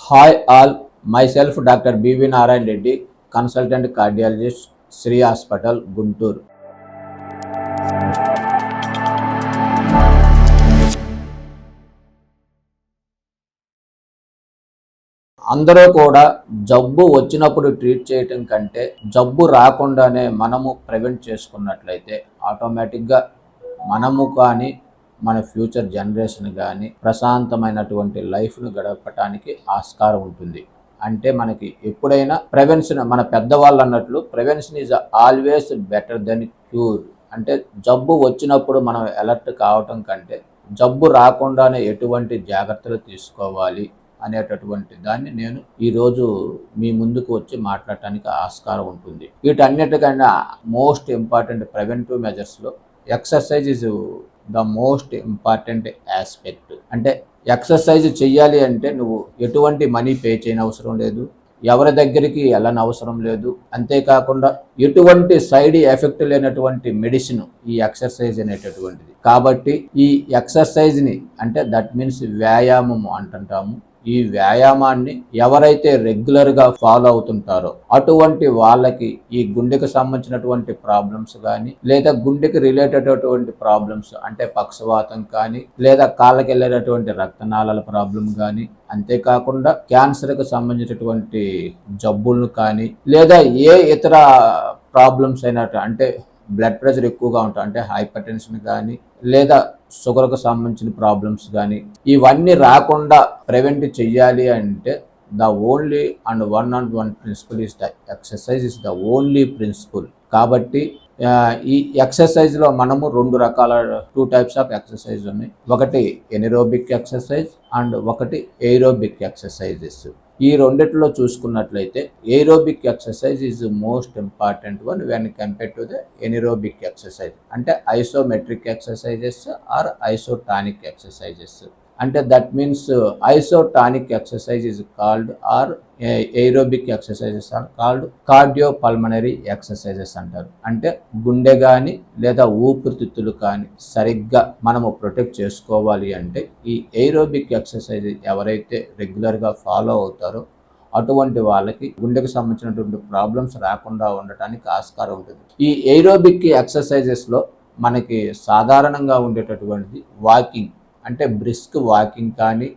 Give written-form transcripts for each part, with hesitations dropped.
Hi all, myself Dr. B.V. Narayan Reddy, consultant cardiologist, Sri Hospital, Guntur. అందరూ కూడా జబ్బు వచ్చినప్పుడు ట్రీట్ చేయటం కంటే జబ్బు రాకుండానే మనము ప్రివెంట్ చేసుకున్నట్లయితే ఆటోమేటిక్గా మనము కానీ మన ఫ్యూచర్ జనరేషన్ కానీ ప్రశాంతమైనటువంటి లైఫ్ను గడపటానికి ఆస్కారం ఉంటుంది. అంటే మనకి ఎప్పుడైనా ప్రివెన్షన్, మన పెద్దవాళ్ళు అన్నట్లు prevention is always better than cure. అంటే జబ్బు వచ్చినప్పుడు మనం అలర్ట్ కావటం కంటే జబ్బు రాకుండానే ఎటువంటి జాగ్రత్తలు తీసుకోవాలి అనేటటువంటి దాన్ని నేను ఈరోజు మీ ముందుకు వచ్చి మాట్లాడటానికి ఆస్కారం ఉంటుంది. వీటన్నిటికన్నా మోస్ట్ ఇంపార్టెంట్ ప్రివెంటివ్ మెజర్స్లో exercise is the most important aspect. అంటే ఎక్సర్సైజ్ చెయ్యాలి అంటే నువ్వు ఎటువంటి మనీ పే చేయని అవసరం లేదు, ఎవరి దగ్గరికి వెళ్ళని అవసరం లేదు, అంతేకాకుండా ఎటువంటి సైడ్ ఎఫెక్ట్ లేనటువంటి మెడిసిన్ ఈ ఎక్సర్సైజ్ అనేటటువంటిది. కాబట్టి ఈ ఎక్సర్సైజ్ని అంటే దట్ మీన్స్ వ్యాయామం అంటుంటాము. ఈ వ్యాయామాన్ని ఎవరైతే రెగ్యులర్గా ఫాలో అవుతుంటారో అటువంటి వాళ్ళకి ఈ గుండెకు సంబంధించినటువంటి ప్రాబ్లమ్స్ కానీ లేదా గుండెకి రిలేటెడ్ అటువంటి ప్రాబ్లమ్స్ అంటే పక్షవాతం కానీ లేదా కాళ్ళకి వెళ్ళేటటువంటి రక్తనాళాల ప్రాబ్లం కానీ, అంతేకాకుండా క్యాన్సర్కి సంబంధించినటువంటి జబ్బులను కానీ లేదా ఏ ఇతర ప్రాబ్లమ్స్ అయినట్టు అంటే బ్లడ్ ప్రెషర్ ఎక్కువగా ఉంటాయి అంటే హైపర్ టెన్షన్ కానీ లేదా షుగర్కు సంబంధించిన ప్రాబ్లమ్స్ కానీ ఇవన్నీ రాకుండా ప్రివెంట్ చెయ్యాలి అంటే the only and one principle is the exercise is the only principle. కాబట్టి ఈ ఎక్సర్సైజ్లో మనము రెండు రకాల 2 టైప్స్ ఆఫ్ ఎక్సర్సైజ్ ఉన్నాయి. ఒకటి ఎనరోబిక్ ఎక్సర్సైజ్ అండ్ ఒకటి ఏరోబిక్ ఎక్సర్సైజెస్. ఈ రెండిట్లో చూసుకున్నట్లయితే aerobic exercise is most important one when compare to the anaerobic exercise. అంటే isometric exercises or isotonic exercises. అంటే that means isotonic exercise is called or aerobic exercises are called cardiopulmonary exercises అంటారు. అంటే గుండె కానీ లేదా ఊపిరితిత్తులు కానీ సరిగ్గా మనము ప్రొటెక్ట్ చేసుకోవాలి అంటే ఈ ఏరోబిక్ ఎక్సర్సైజ్ ఎవరైతే రెగ్యులర్గా ఫాలో అవుతారో అటువంటి వాళ్ళకి గుండెకు సంబంధించినటువంటి ప్రాబ్లమ్స్ రాకుండా ఉండటానికి ఆస్కారం ఉంటుంది. ఈ ఏరోబిక్ ఎక్సర్సైజెస్లో మనకి సాధారణంగా ఉండేటటువంటిది వాకింగ్, అంటే బ్రిస్క్ వాకింగ్ కానీ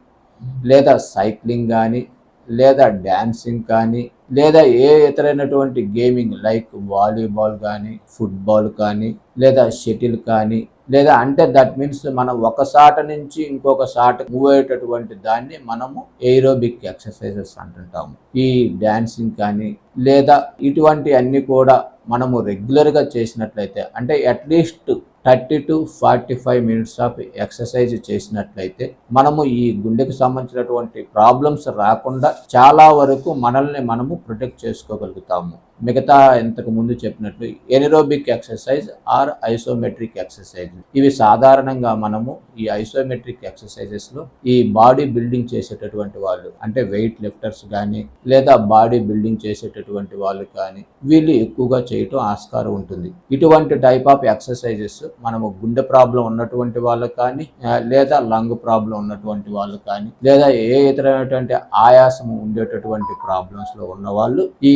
లేదా సైక్లింగ్ కానీ లేదా డ్యాన్సింగ్ కానీ లేదా ఏ ఇతరైనటువంటి గేమింగ్ లైక్ వాలీబాల్ కానీ ఫుట్బాల్ కానీ లేదా షటిల్ కానీ లేదా అంటే దట్ మీన్స్ మనం ఒక సాట నుంచి ఇంకొక సాట మూవ్ అయ్యేటటువంటి దాన్ని మనము ఏరోబిక్ ఎక్సర్సైజెస్ అంటుంటాము. ఈ డ్యాన్సింగ్ కానీ లేదా ఇటువంటి అన్ని కూడా మనము రెగ్యులర్గా చేసినట్లయితే అంటే at least 30 to 45 minutes of exercise చేసినట్లయితే మనము ఈ గుండెకు సంబంధించినటువంటి ప్రాబ్లమ్స్ రాకుండా చాలా వరకు మనల్ని మనము ప్రొటెక్ట్ చేసుకోగలుగుతాము. మిగతా ఇంతకు ముందు చెప్పినట్లు anaerobic exercise or isometric exercise ఇవి సాధారణంగా మనము ఈ ఐసోమెట్రిక్ ఎక్సర్సైజెస్లో ఈ బాడీ బిల్డింగ్ చేసేటటువంటి వాళ్ళు అంటే వెయిట్ లిఫ్టర్స్ కానీ లేదా బాడీ బిల్డింగ్ చేసేటటువంటి వాళ్ళు కానీ వీళ్ళు ఎక్కువగా చేయటం ఆస్కారం ఉంటుంది. ఇటువంటి టైప్ ఆఫ్ ఎక్సర్సైజెస్ మనము గుండె ప్రాబ్లం ఉన్నటువంటి వాళ్ళకు కానీ లేదా లంగ్ ప్రాబ్లం ఉన్నటువంటి వాళ్ళు కానీ లేదా ఏ ఇతరమైనటువంటి ఆయాసం ఉండేటటువంటి ప్రాబ్లమ్స్లో ఉన్న వాళ్ళు ఈ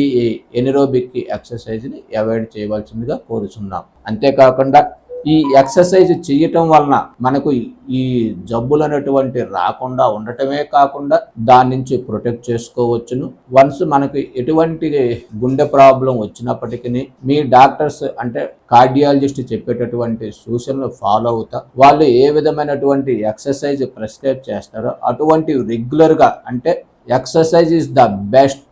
ఎనరోబిక్ ఎక్సర్సైజ్ని అవాయిడ్ చేయవలసిందిగా కోరుచున్నాం. అంతేకాకుండా ఈ ఎక్సర్సైజ్ చేయటం వలన మనకు ఈ జబ్బులు అనేటువంటి రాకుండా ఉండటమే కాకుండా దాని నుంచి ప్రొటెక్ట్ చేసుకోవచ్చును. వన్స్ మనకు ఎటువంటి గుండె ప్రాబ్లం వచ్చినప్పటికీ మీ డాక్టర్స్ అంటే కార్డియాలజిస్ట్ చెప్పేటటువంటి సూచనలు ఫాలో అవుతా వాళ్ళు ఏ విధమైనటువంటి ఎక్సర్సైజ్ ప్రిస్క్రైబ్ చేస్తారో అటువంటి రెగ్యులర్గా అంటే exercise is the best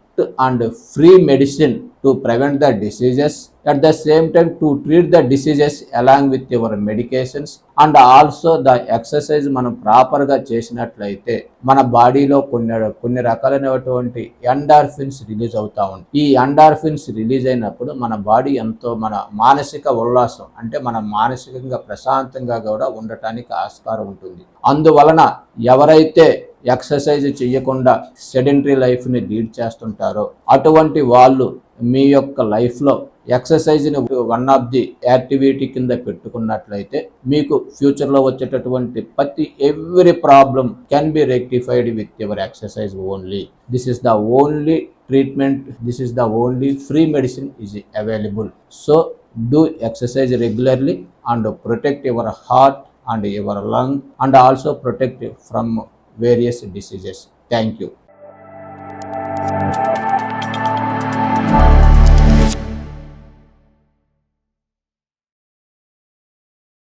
and free medicine to prevent the diseases, at the same time to treat the diseases along with your medications. and also the exercise మనం ప్రాపర్గా చేసినట్లయితే మన బాడీలో కొన్ని రకాలైనటువంటి ఎండార్ఫిన్స్ రిలీజ్ అవుతా ఉంటాయి. ఈ ఎండార్ఫిన్స్ రిలీజ్ అయినప్పుడు మన బాడీ ఎంతో మన మానసిక ఉల్లాసం అంటే మన మానసికంగా ప్రశాంతంగా కూడా ఉండటానికి ఆస్కారం ఉంటుంది. అందువలన ఎవరైతే ఎక్సర్సైజ్ చేయకుండా సెడెంటరీ లైఫ్ని లీడ్ చేస్తుంటారో అటువంటి వాళ్ళు మీ యొక్క లైఫ్లో ఎక్సర్సైజ్ని వన్ ఆఫ్ ది యాక్టివిటీ కింద పెట్టుకున్నట్లయితే మీకు ఫ్యూచర్లో వచ్చేటటువంటి every problem can be rectified with your exercise only. This is the only treatment, this is the only free medicine is available. So do exercise regularly and protect your heart and your lung and also protect from various diseases. Thank you.